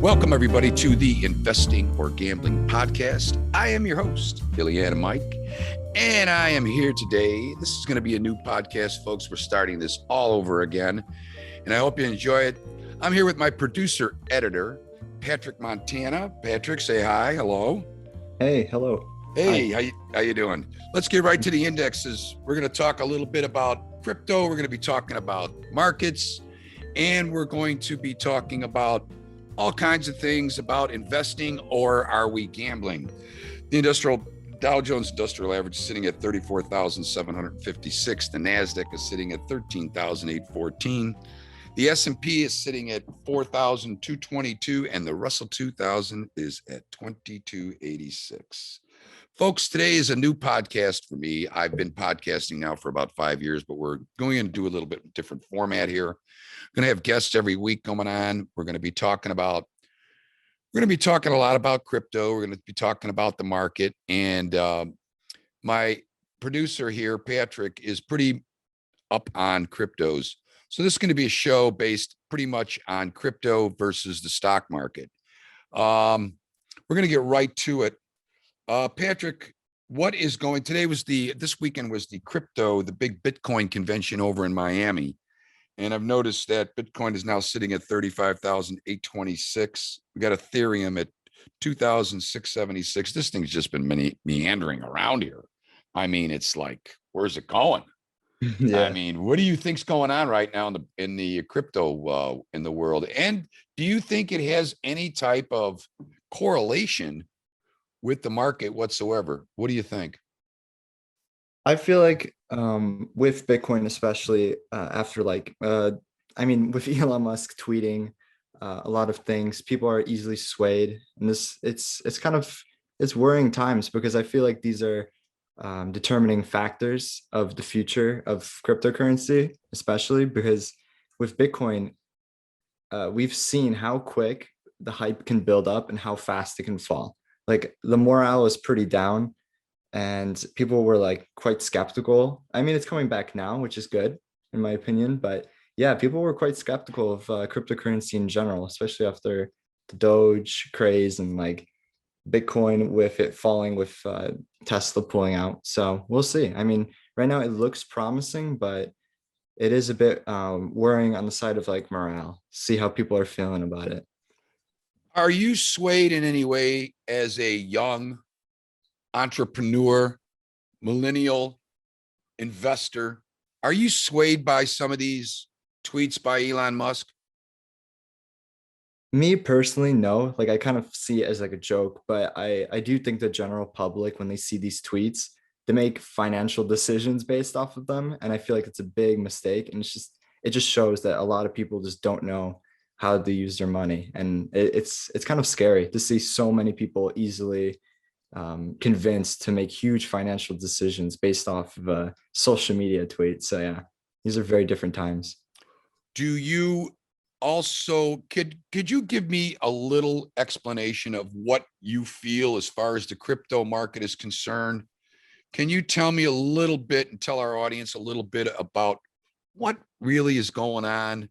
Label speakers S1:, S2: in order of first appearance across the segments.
S1: Welcome, everybody, to the Investing or Gambling Podcast. I am your host, Ileana Mike, and I am here today. This is going to be a new podcast, folks. We're starting this all over again, and I hope you enjoy it. I'm here with my producer, editor, Patrick Montana. Patrick, say hi. Hello.
S2: Hey, hello.
S1: Hey, how you doing? Let's get right to the indexes. We're going to talk a little bit about crypto. We're going to be talking about markets, and we're going to be talking about all kinds of things about investing, or are we gambling? The Dow Jones Industrial Average is sitting at 34,756. The NASDAQ is sitting at 13,814. The S&P is sitting at 4,222, and the Russell 2000 is at 2286. Folks, today is a new podcast for me. I've been podcasting now for about 5 years, but we're going to do a little bit different format here. Going to have guests every week going on. We're going to be talking a lot about crypto. We're going to be talking about the market. And my producer here, Patrick, is pretty up on cryptos. So this is going to be a show based pretty much on crypto versus the stock market. We're going to get right to it. Patrick, this weekend was the big Bitcoin convention over in Miami. And I've noticed that Bitcoin is now sitting at 35,826. We got Ethereum at 2,676. This thing's just been meandering around here. I mean, it's like, where's it going? Yeah. I mean, what do you think's going on right now in the crypto in the world? And do you think it has any type of correlation with the market whatsoever? What do you think?
S2: I feel like with Bitcoin, especially after with Elon Musk tweeting a lot of things, people are easily swayed, and it's worrying times, because I feel like these are determining factors of the future of cryptocurrency, especially because with Bitcoin, we've seen how quick the hype can build up and how fast it can fall. Like, the morale is pretty down, and people were like quite skeptical. I mean, it's coming back now, which is good in my opinion. But yeah, people were quite skeptical of cryptocurrency in general, especially after the Doge craze and like Bitcoin with it falling with Tesla pulling out. So we'll see. I mean, right now it looks promising, but it is a bit worrying on the side of like morale. See how people are feeling about it.
S1: Are you swayed in any way as a young entrepreneur, millennial investor? Are you swayed by some of these tweets by Elon Musk?
S2: Me personally, no. Like, I kind of see it as like a joke, but I do think the general public, when they see these tweets, they make financial decisions based off of them. And I feel like it's a big mistake. And it just shows that a lot of people just don't know how to use their money. And it's kind of scary to see so many people easily convinced to make huge financial decisions based off of a social media tweet. So yeah, these are very different times.
S1: Do you also, could you give me a little explanation of what you feel as far as the crypto market is concerned? Can you tell me a little bit and tell our audience a little bit about what really is going on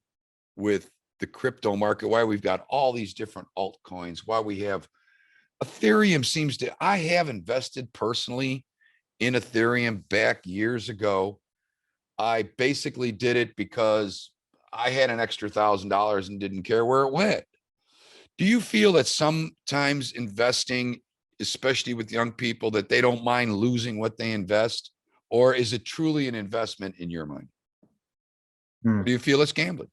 S1: with the crypto market, why we've got all these different altcoins, why we have Ethereum I have invested personally in Ethereum back years ago. I basically did it because I had an extra $1,000 and didn't care where it went. Do you feel that sometimes investing, especially with young people, that they don't mind losing what they invest? Or is it truly an investment in your mind? Or do you feel it's gambling?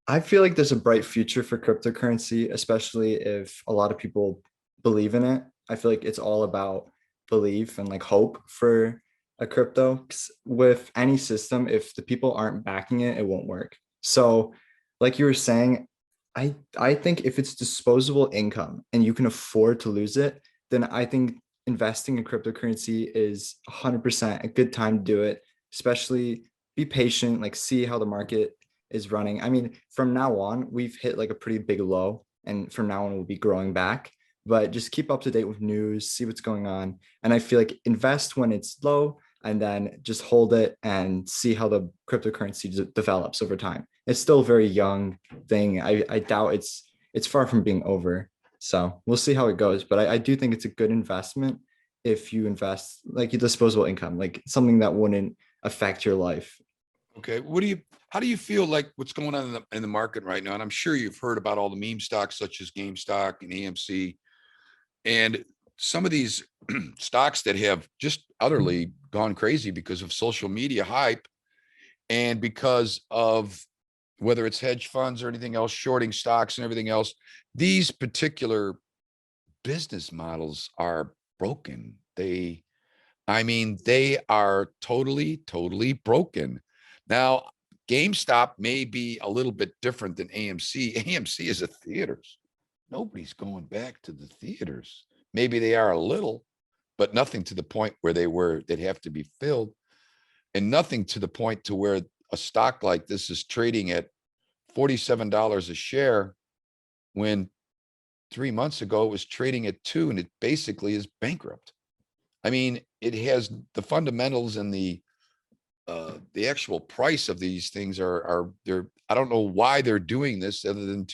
S2: I feel like there's a bright future for cryptocurrency, especially if a lot of people believe in it. I feel like it's all about belief and like hope for a crypto. 'Cause with any system, if the people aren't backing it, it won't work. So like you were saying, I think if it's disposable income and you can afford to lose it, then I think investing in cryptocurrency is 100% a good time to do it. Especially be patient, like see how the market is running. I mean, from now on, we've hit like a pretty big low, and from now on we'll be growing back. But just keep up to date with news, see what's going on. And I feel like invest when it's low, and then just hold it and see how the cryptocurrency develops over time. It's still a very young thing. I doubt it's far from being over. So we'll see how it goes. But I do think it's a good investment if you invest like your disposable income, like something that wouldn't affect your life.
S1: Okay, how do you feel like what's going on in the market right now? And I'm sure you've heard about all the meme stocks such as GameStop and AMC and some of these stocks that have just utterly gone crazy because of social media hype and because of whether it's hedge funds or anything else, shorting stocks and everything else. These particular business models are broken. I mean, they are totally, totally broken. Now, GameStop may be a little bit different than AMC. AMC is a theaters. Nobody's going back to the theaters. Maybe they are a little, but nothing to the point where they'd have to be filled, and nothing to the point to where a stock like this is trading at $47 a share when 3 months ago it was trading at 2 and it basically is bankrupt. I mean, it has the fundamentals and the actual price of these things they're, I don't know why they're doing this other than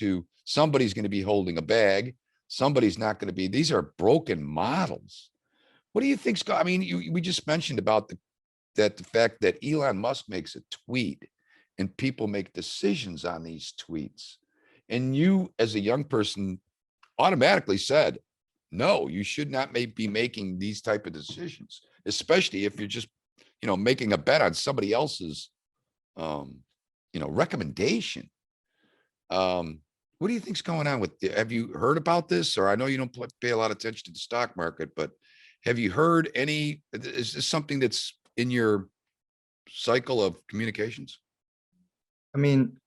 S1: somebody's going to be holding a bag. Somebody's not going to be, these are broken models. What do you think, Scott? I mean, we just mentioned about the fact that Elon Musk makes a tweet and people make decisions on these tweets. And you, as a young person, automatically said, no, you should not be making these type of decisions, especially if you're just, making a bet on somebody else's, recommendation. What do you think's going on have you heard about this? Or I know you don't pay a lot of attention to the stock market, but have you heard is this something that's in your cycle of communications?
S2: I mean,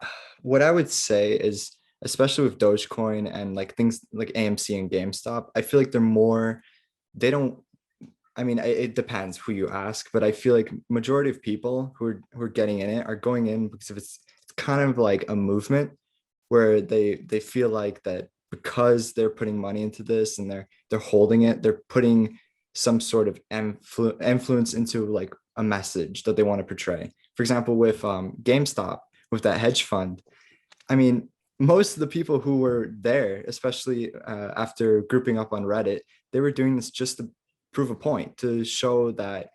S2: what I would say is, especially with Dogecoin and like things like AMC and GameStop, I feel like they don't, I mean, it depends who you ask, but I feel like majority of people who are getting in it are going in because it's kind of like a movement where they feel like that because they're putting money into this and they're holding it, they're putting some sort of influence into like a message that they want to portray. For example, with GameStop, with that hedge fund, I mean, most of the people who were there, especially after grouping up on Reddit, they were doing this just to prove a point, to show that,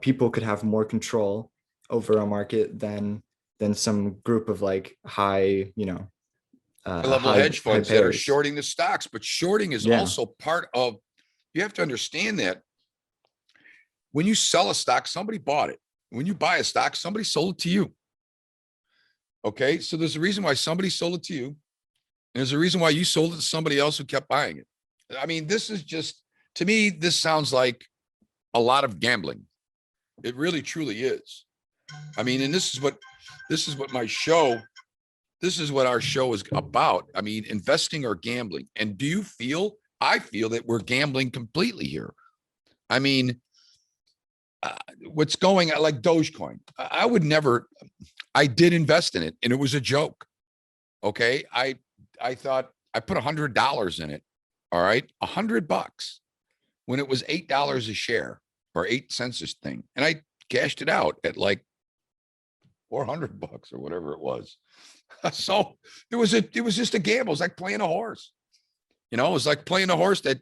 S2: people could have more control over a market than some group of like high,
S1: Level hedge
S2: high
S1: funds that are
S2: payers.
S1: shorting the stocks, but shorting is
S2: Yeah.
S1: also part of, you have to understand that when you sell a stock, somebody bought it. When you buy a stock, somebody sold it to you. Okay. So there's a reason why somebody sold it to you. And there's a reason why you sold it to somebody else who kept buying it. I mean, this is just, to me, this sounds like a lot of gambling. It really, truly is. I mean, and this is what our show is about. I mean, investing or gambling. And I feel that we're gambling completely here. I mean, what's going on, like Dogecoin, I would never, I did invest in it and it was a joke. Okay. I thought I put $100 in it. All right. $100 when it was $8 a share or 8 cents a thing. And I cashed it out at like $400 or whatever it was. So it was just a gamble. It was like playing a horse. It was like playing a horse that,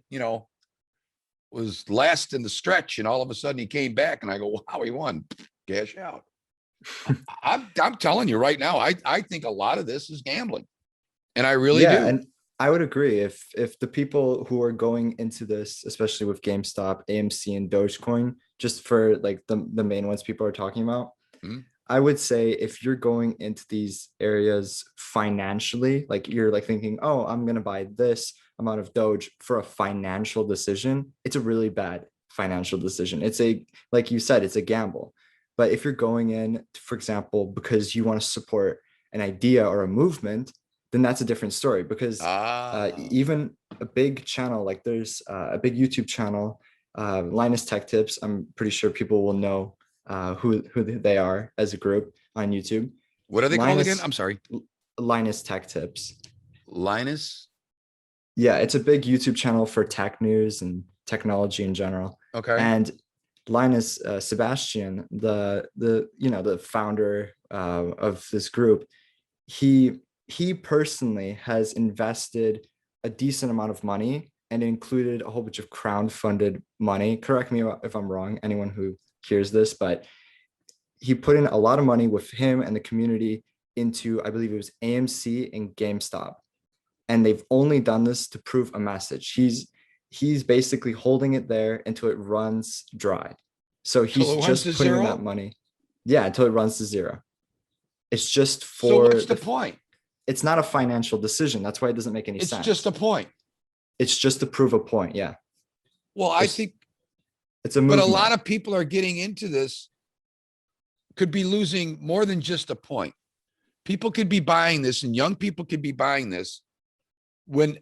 S1: was last in the stretch. And all of a sudden he came back and I go, wow, he won. Cash out. I'm telling you right now, I think a lot of this is gambling. And I really
S2: Yeah,
S1: do.
S2: and I would agree if the people who are going into this, especially with GameStop, AMC, and Dogecoin, just for like the main ones people are talking about,
S1: Mhm.
S2: I would say if you're going into these areas financially, like you're like thinking, oh, I'm gonna buy this amount of Doge for a financial decision, it's a really bad financial decision. Like you said, it's a gamble. But if you're going in, for example, because you want to support an idea or a movement, then that's a different story. Because
S1: Ah,
S2: even a big channel, like there's a big YouTube channel, Linus Tech Tips. I'm pretty sure people will know who they are as a group on YouTube.
S1: what are they called again?
S2: Linus
S1: I'm sorry.
S2: Linus Tech Tips.
S1: Linus.
S2: Yeah, it's a big YouTube channel for tech news and technology in general.
S1: Okay.
S2: And Linus Sebastian, the founder of this group, he he personally has invested a decent amount of money and included a whole bunch of crowd-funded money. Correct me if I'm wrong, anyone who hears this, but he put in a lot of money with him and the community into, I believe it was AMC and GameStop. And they've only done this to prove a message. He's basically holding it there until it runs dry. So
S1: Till
S2: he's
S1: it runs to
S2: just putting in that
S1: zero.
S2: money. Yeah, until it runs to zero. It's just
S1: So
S2: for
S1: what's the point?
S2: it's not a financial decision. That's why it doesn't make any
S1: It's
S2: sense.
S1: just a point.
S2: It's just to prove a point. Yeah.
S1: Well, I
S2: It's
S1: think,
S2: it's a
S1: but a
S2: movement.
S1: lot of people are getting into this, could be losing more than just a point. People could be buying this, and young people could be buying this when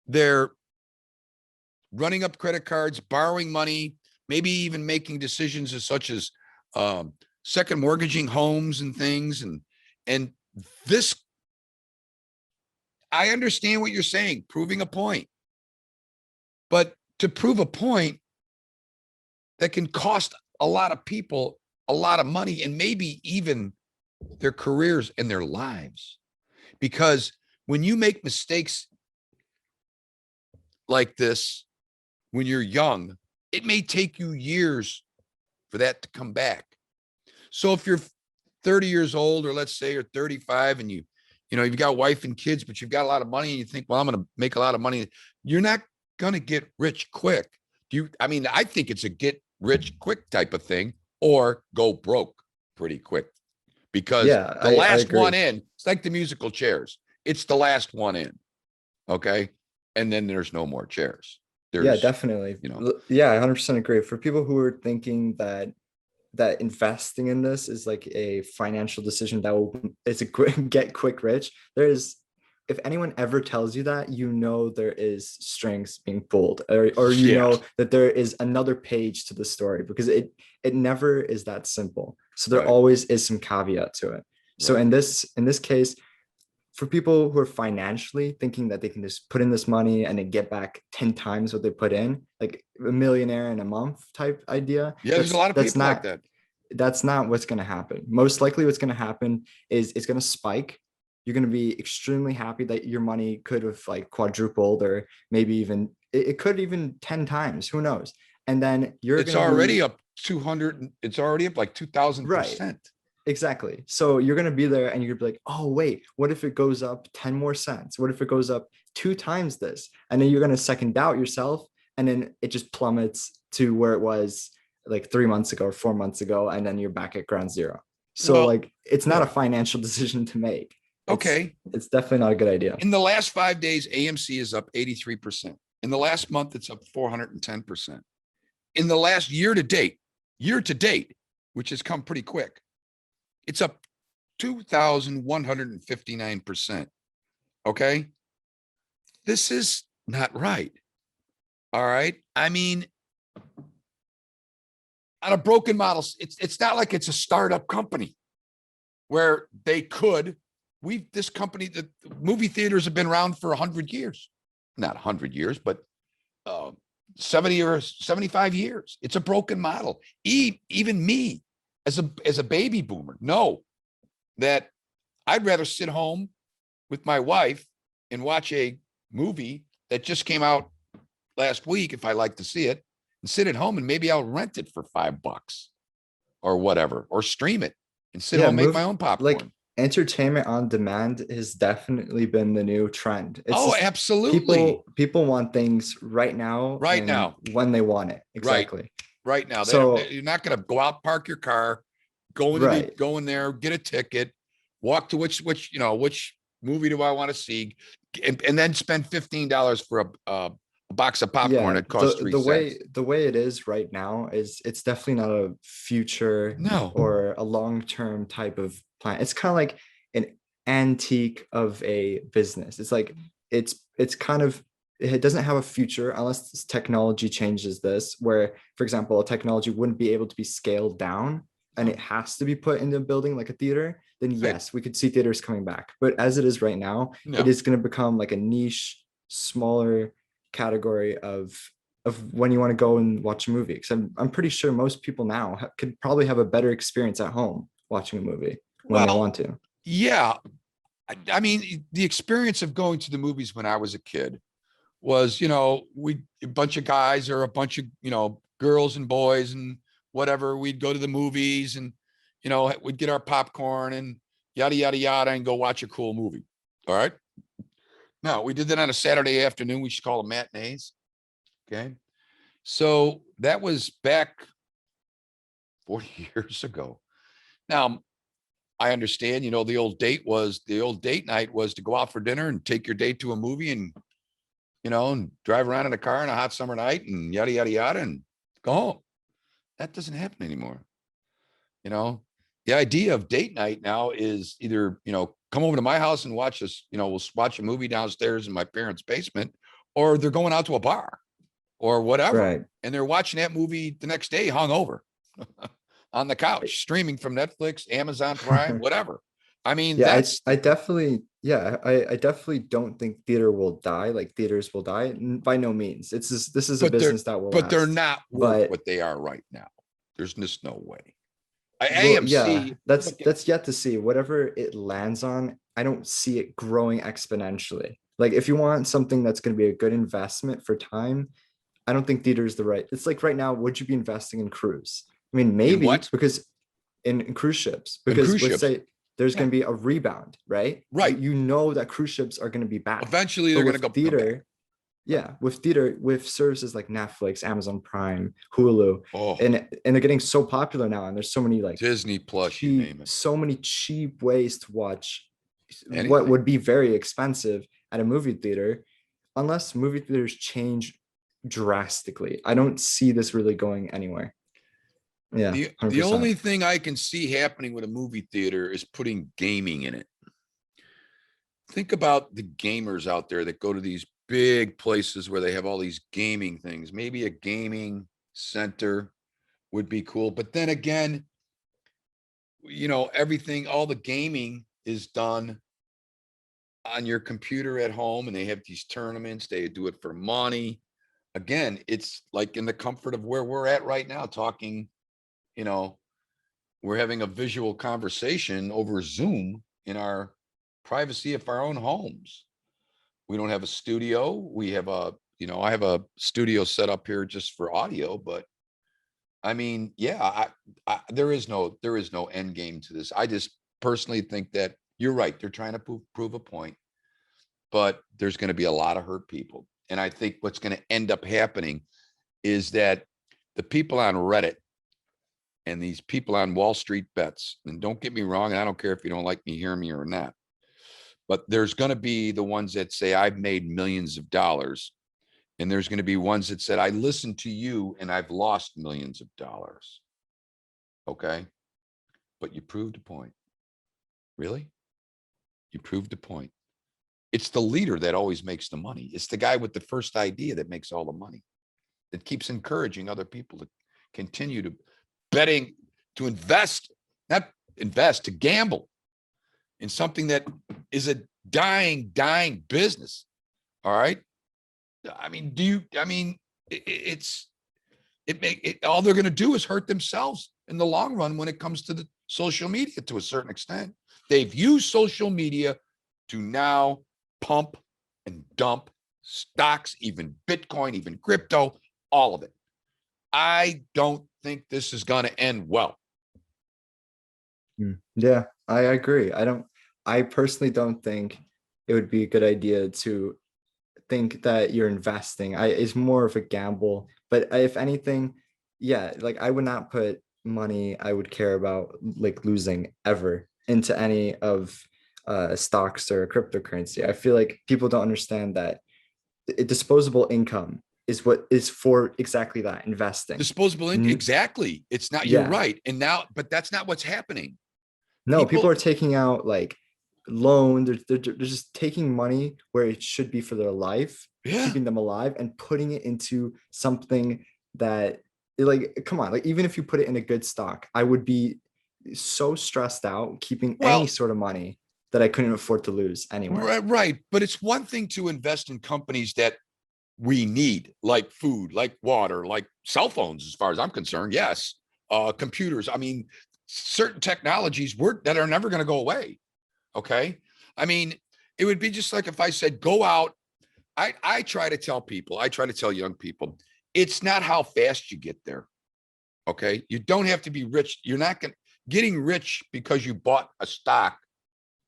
S1: they're running up credit cards, borrowing money, maybe even making decisions as such as second mortgaging homes and things. And this, I understand what you're saying, proving a point. But to prove a point that can cost a lot of people a lot of money and maybe even their careers and their lives. Because when you make mistakes like this, when you're young, it may take you years for that to come back. So if you're 30 years old, or let's say you're 35, and you've got a wife and kids, but you've got a lot of money and you think, well, I'm going to make a lot of money. You're not going to get rich quick. I think it's a get rich quick type of thing, or go broke pretty quick, because
S2: Yeah,
S1: the
S2: I
S1: last
S2: agree.
S1: one in, it's like the musical chairs. It's the last one in. Okay. And then there's no more chairs.
S2: Yeah,
S1: There's,
S2: definitely.
S1: you know,
S2: Yeah, I 100% agree. For people who are thinking that investing in this is like a financial decision that will it's a quick get quick rich, there is, if anyone ever tells you that, there is strings being pulled, or
S1: yeah,
S2: that there is another page to the story, because it never is that simple. So there
S1: right,
S2: always is some caveat to it. So
S1: right.
S2: in this case, for people who are financially thinking that they can just put in this money and then get back 10 times what they put in, like a millionaire in a month type idea,
S1: Yeah, there's a lot of people like that.
S2: that's not what's going to happen. Most likely what's going to happen is it's going to spike. You're going to be extremely happy that your money could have like quadrupled, or maybe even it could even 10 times, who knows. And then you're
S1: It's
S2: going to be
S1: already up 200. It's already up like
S2: right.
S1: 2000%.
S2: Exactly. So you're going to be there and you're gonna be like, oh, wait, what if it goes up 10 more cents? What if it goes up 2 times this? And then you're going to second doubt yourself. And then it just plummets to where it was like 3 months ago or 4 months ago. And then you're back at ground zero. So
S1: Well,
S2: like, it's not a
S1: yeah.
S2: financial decision to make. It's,
S1: Okay.
S2: it's definitely not a good idea.
S1: In the last 5 days, AMC is up 83%. In the last month, it's up 410%. In the last year to date, which has come pretty quick, it's up 2,159%. Okay. This is not right. All right. I mean, on a broken model, it's not like it's a startup company where this company, the movie theaters have been around for 100 years, not 100 years, but 70 or 75 years. It's a broken model. Even me as a baby boomer know that I'd rather sit home with my wife and watch a movie that just came out last week, if I like to see it, and sit at home, and maybe I'll rent it for $5 or whatever, or stream it and sit
S2: Yeah,
S1: home, make my own
S2: like
S1: popcorn.
S2: entertainment on demand has definitely been the new trend. It's
S1: Oh,
S2: just
S1: absolutely.
S2: people want things right now
S1: Right
S2: and
S1: now.
S2: when they want it.
S1: Right.
S2: Exactly.
S1: Right now.
S2: So
S1: You're not going to go out, park your car,
S2: right.
S1: go in there, get a ticket, walk to which movie do I want to see, and then spend $15 for a box of popcorn
S2: Yeah,
S1: that costs 3 cents.
S2: the way it is right now is it's definitely not a future
S1: No.
S2: or a long-term type of plan. It's kind of like an antique of a business. It's like it's kind of, it doesn't have a future unless this technology changes this, where, for example, a technology wouldn't be able to be scaled down and it has to be put into a building like a theater, then
S1: Right.
S2: yes, we could see theaters coming back. But as it is right now, it
S1: No.
S2: is going to become like a niche, smaller category of when you want to go and watch a movie. Because I'm pretty sure most people now could probably have a better experience at home watching a movie when they
S1: Well,
S2: want to.
S1: yeah, I mean, the experience of going to the movies when I was a kid was, a bunch of guys or a bunch of, girls and boys and whatever. We'd go to the movies and, we'd get our popcorn and yada, yada, yada, and go watch a cool movie. All right. Now we did that on a Saturday afternoon. We should call them matinees. Okay. So that was back 40 years ago. Now, I understand, the old date night was to go out for dinner and take your date to a movie and, and drive around in a car on a hot summer night and yada, yada, yada, and go home. That doesn't happen anymore. The idea of date night now is either, come over to my house and watch us, we'll watch a movie downstairs in my parents' basement, or they're going out to a bar or whatever.
S2: Right.
S1: And they're watching that movie the next day hungover on the couch, streaming from Netflix, Amazon Prime, whatever. I mean,
S2: Yeah,
S1: that's
S2: I definitely, yeah, I definitely don't think theater will die. Like theaters will die. By no means. This is a
S1: but they're
S2: business that will
S1: but they're
S2: last.
S1: not worth
S2: But
S1: what they are right now. There's just no way.
S2: well, yeah,
S1: AMC,
S2: that's yet to see. Whatever it lands on, I don't see it growing exponentially. Like if you want something that's going to be a good investment for time, I don't think theater is the right. It's like right now, would you be investing in cruise? I mean,
S1: in
S2: maybe
S1: what?
S2: because in cruise ships,
S1: In
S2: because
S1: cruise
S2: let's
S1: ships.
S2: say there's
S1: Yeah.
S2: going to be a rebound, right?
S1: Right.
S2: You know that cruise ships are going to be back.
S1: Eventually,
S2: But
S1: they're going to
S2: with
S1: come back.
S2: theater, yeah, with theater, with services like Netflix, Amazon Prime, Hulu,
S1: Oh,
S2: and they're getting so popular now, and there's so many like
S1: Disney Plus, you name it.
S2: so many cheap ways to watch what
S1: Anything.
S2: would be very expensive at a movie theater, unless movie theaters change drastically. I don't see this really going anywhere. Yeah,
S1: The
S2: 100%.
S1: only thing I can see happening with a movie theater is putting gaming in it. Think about the gamers out there that go to these big places where they have all these gaming things. Maybe a gaming center would be cool. But then again, everything, all the gaming is done on your computer at home, and they have these tournaments. They do it for money. Again, it's like in the comfort of where we're at right now, talking, we're having a visual conversation over Zoom in our privacy of our own homes. We don't have a studio. We have I have a studio set up here just for audio, but I mean, yeah, there is no end game to this. I just personally think that you're right. They're trying to prove a point, but there's going to be a lot of hurt people. And I think what's going to end up happening is that the people on Reddit and these people on Wall Street bets, and don't get me wrong, and I don't care if you don't like me, hear me or not, but there's going to be the ones that say, I've made millions of dollars. And there's going to be ones that said, I listened to you and I've lost millions of dollars. Okay. But you proved a point. Really? You proved a point. It's the leader that always makes the money. It's the guy with the first idea that makes all the money, that keeps encouraging other people to continue to betting, to invest, not invest, to gamble in something that is a dying business. All right. I mean, all they're going to do is hurt themselves in the long run when it comes to the social media to a certain extent. They've used social media to now pump and dump stocks, even Bitcoin, even crypto, all of it. I don't think this is going to end well.
S2: Yeah, I agree. I personally don't think it would be a good idea to think that you're investing. It's more of a gamble, but if anything, yeah, like I would not put money I would care about like losing ever into any of stocks or cryptocurrency. I feel like people don't understand that disposable income is what is for exactly that, investing.
S1: Disposable income, exactly. It's not, you're right. And now, but that's not what's happening.
S2: No, people are taking out like loan. They're just taking money where it should be for their life, keeping them alive, and putting it into something that, like, come on, like even if you put it in a good stock, I would be so stressed out keeping any sort of money that I couldn't afford to lose anywhere.
S1: Right. But it's one thing to invest in companies that we need, like food, like water, like cell phones, as far as I'm concerned. Yes. Computers. I mean, certain technologies that are never going to go away. Okay. I mean, it would be just like if I said, go out. I try to tell people, I try to tell young people, it's not how fast you get there. Okay. You don't have to be rich. You're not getting rich because you bought a stock,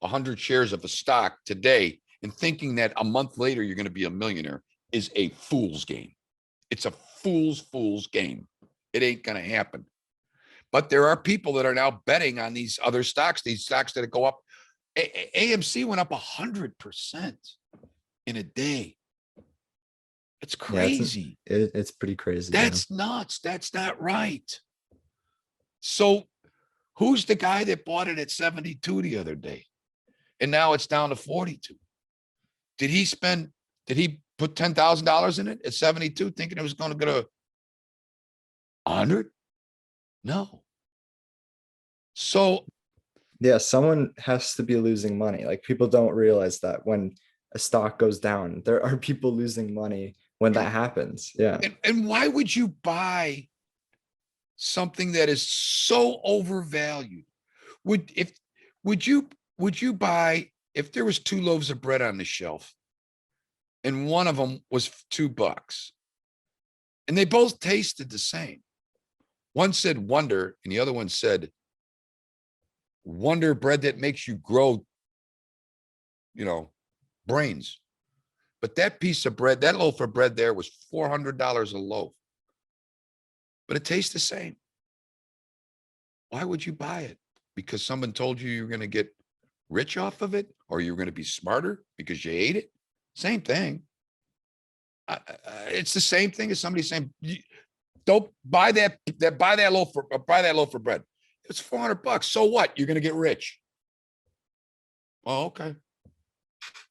S1: 100 shares of a stock today, and thinking that a month later you're going to be a millionaire is a fool's game. It's a fool's game. It ain't going to happen. But there are people that are now betting on these other stocks, these stocks that go up. AMC went up 100% in a day. It's
S2: Yeah,
S1: crazy.
S2: it's pretty crazy. Yeah.
S1: That's nuts. That's not right. So who's the guy that bought it at 72 the other day? And now it's down to 42. Did he put $10,000 in it at 72 thinking it was going to go to 100? No. So
S2: Yeah, someone has to be losing money. Like people don't realize that when a stock goes down, there are people losing money when that happens. Yeah.
S1: and why would you buy something that is so overvalued? Would you buy if there was 2 loaves of bread on the shelf and one of them was $2 and they both tasted the same? One said Wonder and the other one said Wonder bread that makes you grow, brains. But that piece of bread, that loaf of bread there was $400 a loaf. But it tastes the same. Why would you buy it? Because someone told you you're going to get rich off of it, or you're going to be smarter because you ate it? Same thing. It's the sebsame thing as somebody saying, don't buy buy that loaf of bread. It's $400. So what? You're going to get rich. Oh, okay.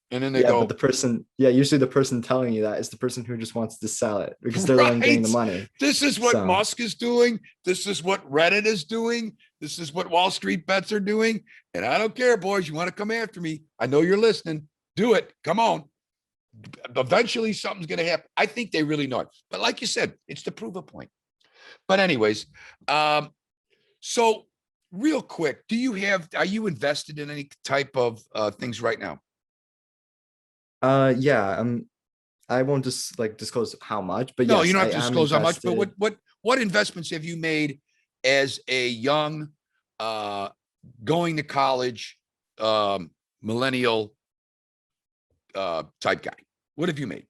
S1: And then they go,
S2: but the person, usually the person telling you that is the person who just wants to sell it because they're the one getting the money.
S1: This is what Musk is doing. This is what Reddit is doing. This is what Wall Street bets are doing. And I don't care, boys. You want to come after me? I know you're listening. Do it. Come on. Eventually something's going to happen. I think they really know it. But like you said, it's to prove a point. But anyways, so real quick, are you invested in any type of things right now?
S2: Yeah. I won't just disclose how much, but
S1: no,
S2: yes,
S1: you don't have
S2: I
S1: to
S2: am
S1: disclose how much, but
S2: invested.
S1: what investments have you made as a young going to college millennial type guy? What have you made?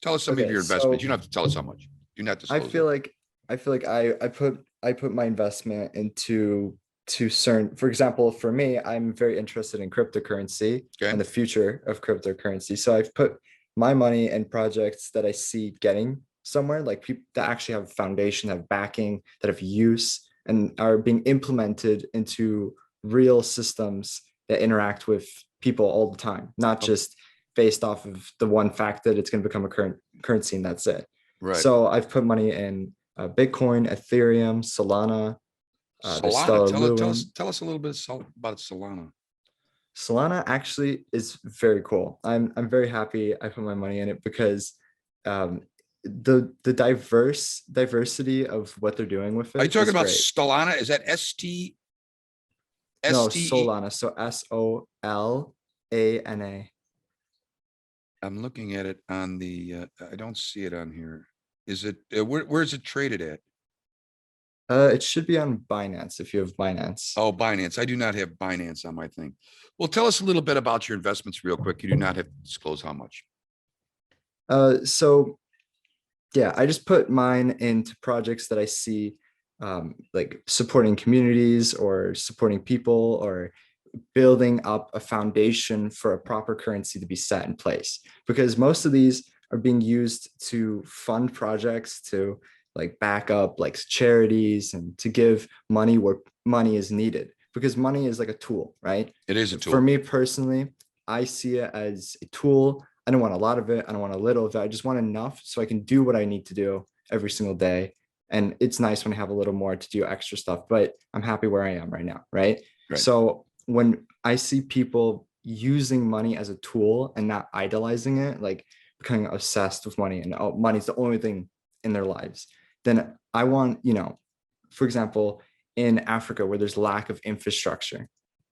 S1: Tell us some of
S2: Okay,
S1: your investments.
S2: so
S1: You don't have to tell us how much. Do not
S2: I
S1: disclose
S2: feel
S1: it.
S2: like I put my investment into to certain, for example, for me, I'm very interested in cryptocurrency
S1: Okay.
S2: and the future of cryptocurrency. So I've put my money in projects that I see getting somewhere, like people that actually have foundation, have backing, that have use, and are being implemented into real systems that interact with people all the time, not just based off of the one fact that it's going to become a current currency and that's it.
S1: Right.
S2: So I've put money in Bitcoin, Ethereum, Solana. There's
S1: Solana.
S2: still
S1: Tell us a little bit about Solana.
S2: Solana actually is very cool. I'm very happy I put my money in it because the diversity of what they're doing with
S1: Are you
S2: it
S1: talking
S2: is
S1: about
S2: great.
S1: Solana? Is that ST?
S2: No,
S1: STE?
S2: Solana. So SOLANA.
S1: I'm looking at it on the, I don't see it on here. Is it, where's it traded at?
S2: It should be on Binance if you have Binance.
S1: Oh, Binance. I do not have Binance on my thing. Well, tell us a little bit about your investments real quick. You do not have to disclose how much.
S2: So yeah, I just put mine into projects that I see like supporting communities or supporting people or building up a foundation for a proper currency to be set in place, because most of these are being used to fund projects, to back up charities, and to give money where money is needed, because money is like a tool, right?
S1: It is a
S2: For
S1: tool.
S2: me personally, I see it as a tool. I don't want a lot of it. I don't want a little of it. I just want enough so I can do what I need to do every single day. And it's nice when I have a little more to do extra stuff, but I'm happy where I am right now, right?
S1: Right.
S2: So when I see people using money as a tool and not idolizing it, like becoming obsessed with money and oh, money's the only thing in their lives, then I want, for example, in Africa where there's lack of infrastructure,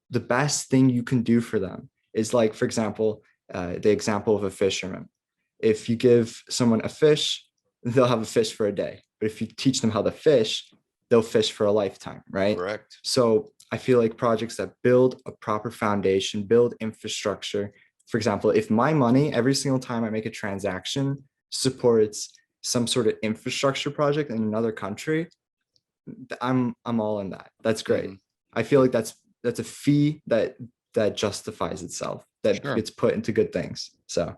S2: the best thing you can do for them is like, for example, the example of a fisherman. If you give someone a fish, they'll have a fish for a day. But if you teach them how to fish, they'll fish for a lifetime, right?
S1: Correct.
S2: So I feel like projects that build a proper foundation, build infrastructure. For example, if my money every single time I make a transaction supports some sort of infrastructure project in another country, I'm all in that. That's great.
S1: Mhm.
S2: I feel like that's a fee that justifies itself, that
S1: Sure.
S2: gets put into good things. So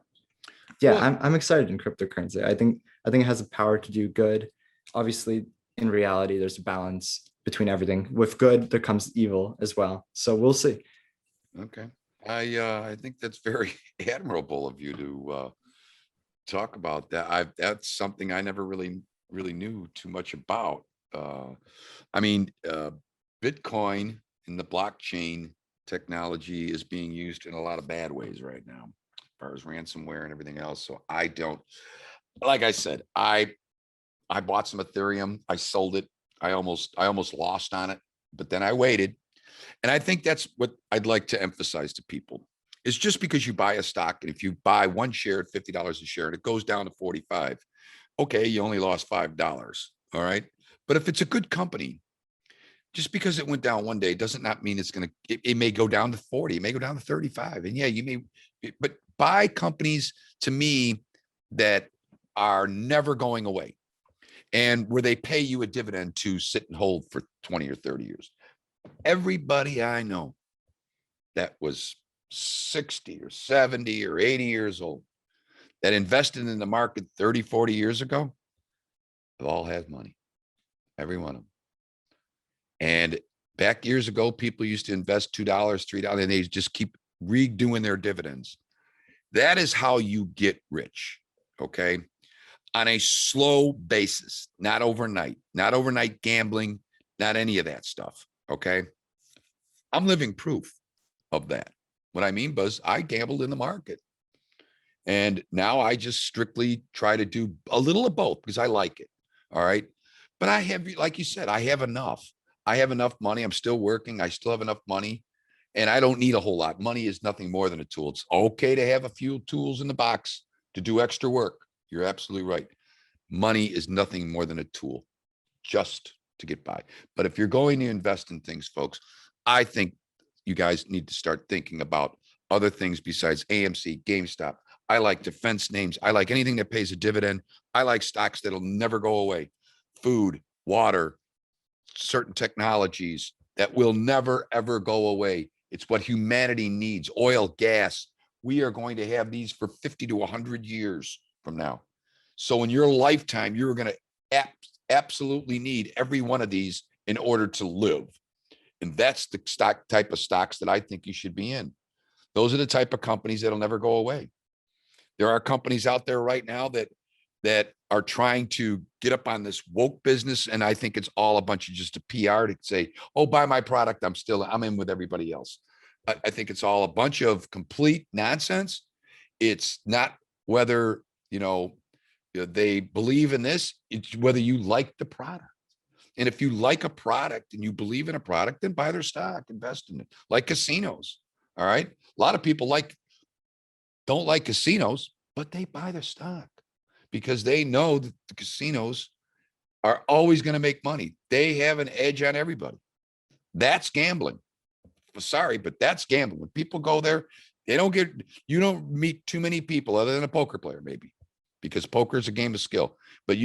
S2: yeah,
S1: Well,
S2: I'm excited in cryptocurrency. I think it has the power to do good. Obviously, in reality, there's a balance between everything. With good, there comes evil as well. So we'll see.
S1: okay. I think that's very admirable of you to talk about that. That's something I never really knew too much about. Uh, I mean, Bitcoin and the blockchain technology is being used in a lot of bad ways right now, as far as ransomware and everything else. So I don't, like I said, I bought some Ethereum, I sold it, I almost lost on it, but then I waited. And I think that's what I'd like to emphasize to people is just because you buy a stock and if you buy one share at $50 a share and it goes down to 45, okay, you only lost $5. All right. But if it's a good company, just because it went down one day doesn't not mean it's going to, it may go down to 40, it may go down to 35. And yeah, you may, but buy companies to me that are never going away and where they pay you a dividend to sit and hold for 20 or 30 years. Everybody I know that was 60 or 70 or 80 years old that invested in the market 30, 40 years ago have all had money, every one of them. And back years ago, people used to invest $2, $3, and they just keep redoing their dividends. That is how you get rich, okay? On a slow basis, not overnight gambling, not any of that stuff, okay? I'm living proof of that. What I mean, Buzz, I gambled in the market. And now I just strictly try to do a little of both because I like it. All right. But I have, like you said, I have enough. I have enough money. I'm still working. I still have enough money. And I don't need a whole lot. Money is nothing more than a tool. It's okay to have a few tools in the box to do extra work. You're absolutely right. Money is nothing more than a tool just to get by. But if you're going to invest in things, folks, I think you guys need to start thinking about other things besides AMC, GameStop. I like defense names. I like anything that pays a dividend. I like stocks that'll never go away. Food, water, certain technologies that will never, ever go away. It's what humanity needs. Oil, gas. We are going to have these for 50 to 100 years from now. So in your lifetime, you're going to absolutely need every one of these in order to live. And that's the stock type of stocks that I think you should be in. Those are the type of companies that'll never go away. There are companies out there right now that are trying to get up on this woke business. And I think it's all a bunch of just a PR to say, oh, buy my product. I'm in with everybody else. I think it's all a bunch of complete nonsense. It's not whether, they believe in this, it's whether you like the product. And if you like a product and you believe in a product, then buy their stock, invest in it. Like casinos. All right. A lot of people don't like casinos, but they buy their stock because they know that the casinos are always going to make money. They have an edge on everybody. That's gambling. Sorry, but that's gambling. When people go there, you don't meet too many people other than a poker player, maybe, because poker is a game of skill. But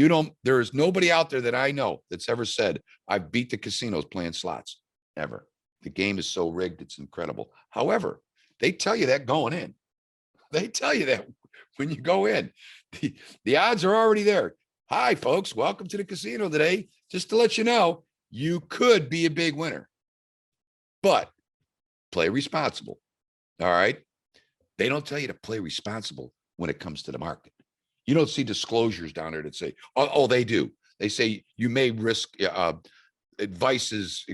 S1: there is nobody out there that I know that's ever said, I've beat the casinos playing slots. Ever. The game is so rigged, it's incredible. However, they tell you that going in. They tell you that when you go in, the odds are already there. Hi, folks. Welcome to the casino today. Just to let you know, you could be a big winner, but play responsible. All right. They don't tell you to play responsible when it comes to the market. You don't see disclosures down there that say, oh, they do. They say you may risk advices.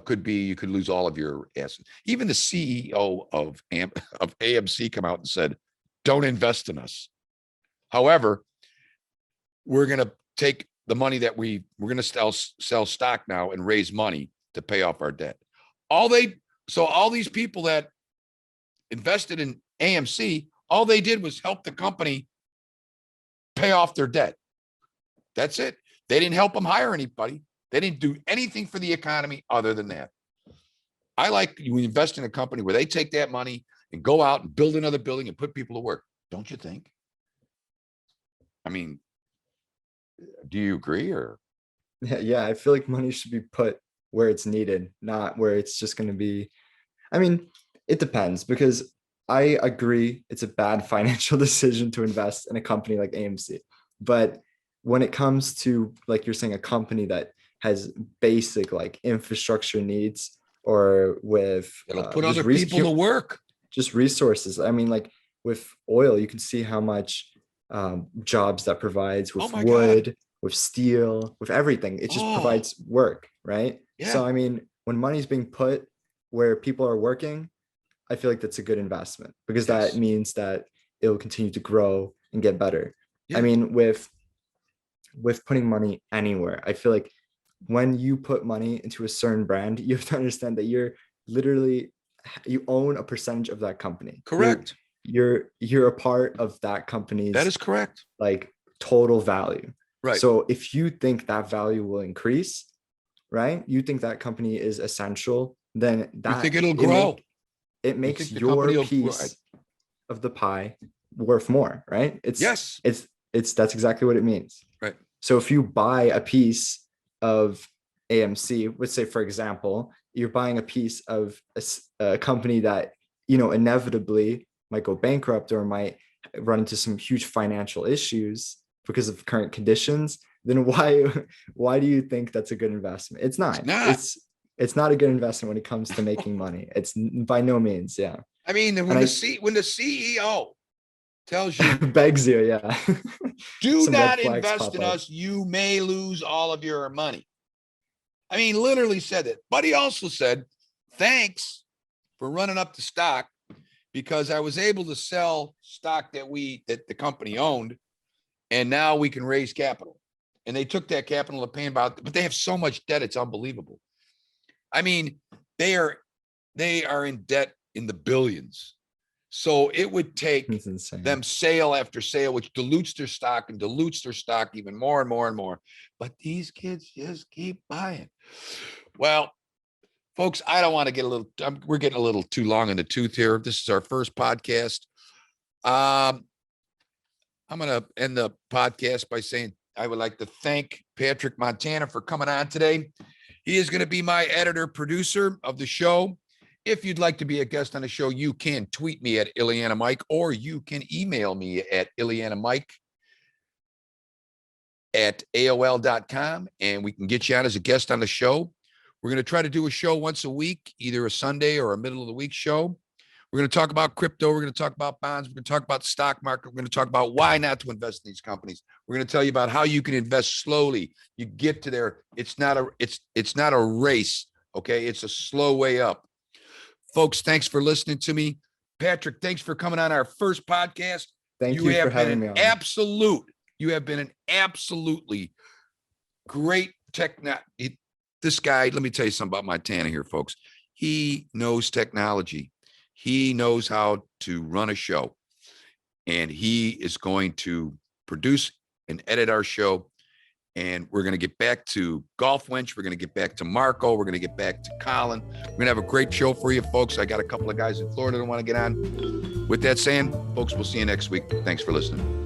S1: Could be you could lose all of your assets. Even the CEO of AMC come out and said, don't invest in us. However, we're going to take the money that we're going to sell stock now and raise money to pay off our debt. All these people that invested in AMC, all they did was help the company pay off their debt. That's it. They didn't help them hire anybody. They didn't do anything for the economy other than that. I like you invest in a company where they take that money and go out and build another building and put people to work. Don't you think? I mean, do you agree or?
S2: Yeah, I feel like money should be put where it's needed, not where it's just going to be. I mean, it depends, because I agree it's a bad financial decision to invest in a company like AMC. But when it comes to, like you're saying, a company that has basic like infrastructure needs, or with
S1: It'll put
S2: just
S1: other people to work.
S2: just resources. I mean, like with oil, you can see how much jobs that provides,
S1: Oh
S2: with
S1: my
S2: wood,
S1: God.
S2: with steel, with everything. It just
S1: Oh,
S2: provides work, right? So,
S1: yeah.
S2: I mean, when money's being put where people are working, I feel like that's a good investment, because that
S1: Yes.
S2: means that it'll continue to grow and get better. I
S1: Yeah.
S2: mean, with putting money anywhere, I feel like when you put money into a certain brand, you have to understand that you're literally, you own a percentage of that company.
S1: Correct.
S2: You're a part of that
S1: That
S2: company's
S1: is correct.
S2: like total value.
S1: Right.
S2: So if you think that value will increase, right? You think that company is essential, then
S1: You think
S2: that
S1: it'll
S2: it
S1: grow?
S2: it
S1: You
S2: makes
S1: think the company
S2: your
S1: will grow?
S2: piece of the pie worth more, right?
S1: Yes.
S2: It's that's exactly what it means.
S1: Right.
S2: So if you buy a piece of AMC, let's say, for example, you're buying a piece of a company that, inevitably might go bankrupt or might run into some huge financial issues because of current conditions, then why do you think that's a good investment? It's not.
S1: It's not.
S2: It's not a good investment when it comes to making money. It's by no means, yeah.
S1: I mean,
S2: And
S1: when the CEO tells you,
S2: begs you, yeah.
S1: do
S2: Some red
S1: not
S2: flags
S1: invest
S2: pop
S1: in
S2: up.
S1: us, you may lose all of your money. I mean, literally said that. But he also said, thanks for running up the stock, because I was able to sell stock that the company owned, and now we can raise capital. And they took that capital to pay about, but they have so much debt, it's unbelievable. I mean, they are in debt in the billions. So it would take
S2: It's insane.
S1: them sale after sale, which dilutes their stock and dilutes their stock even more and more and more. But these kids just keep buying. Well, folks, I don't want to get we're getting a little too long in the tooth here. This is our first podcast. I'm going to end the podcast by saying I would like to thank Patrick Montana for coming on today. He is going to be my editor, producer of the show. If you'd like to be a guest on the show, you can tweet me at Ileana Mike, or you can email me at ilianamike@aol.com, and we can get you on as a guest on the show. We're going to try to do a show once a week, either a Sunday or a middle of the week show. We're going to talk about crypto. We're going to talk about bonds. We're going to talk about the stock market. We're going to talk about why not to invest in these companies. We're going to tell you about how you can invest slowly. You get to there. It's not a race. Okay. It's a slow way up. Folks, thanks for listening to me. Patrick, thanks for coming on our first podcast.
S2: Thank you for having me on.
S1: You have been an absolutely great this guy, let me tell you something about Montana here, folks. He knows technology. He knows how to run a show, and he is going to produce and edit our show. And we're going to get back to Golf Wench. We're going to get back to Marco. We're going to get back to Colin. We're going to have a great show for you, folks. I got a couple of guys in Florida that want to get on. With that saying, folks, we'll see you next week. Thanks for listening.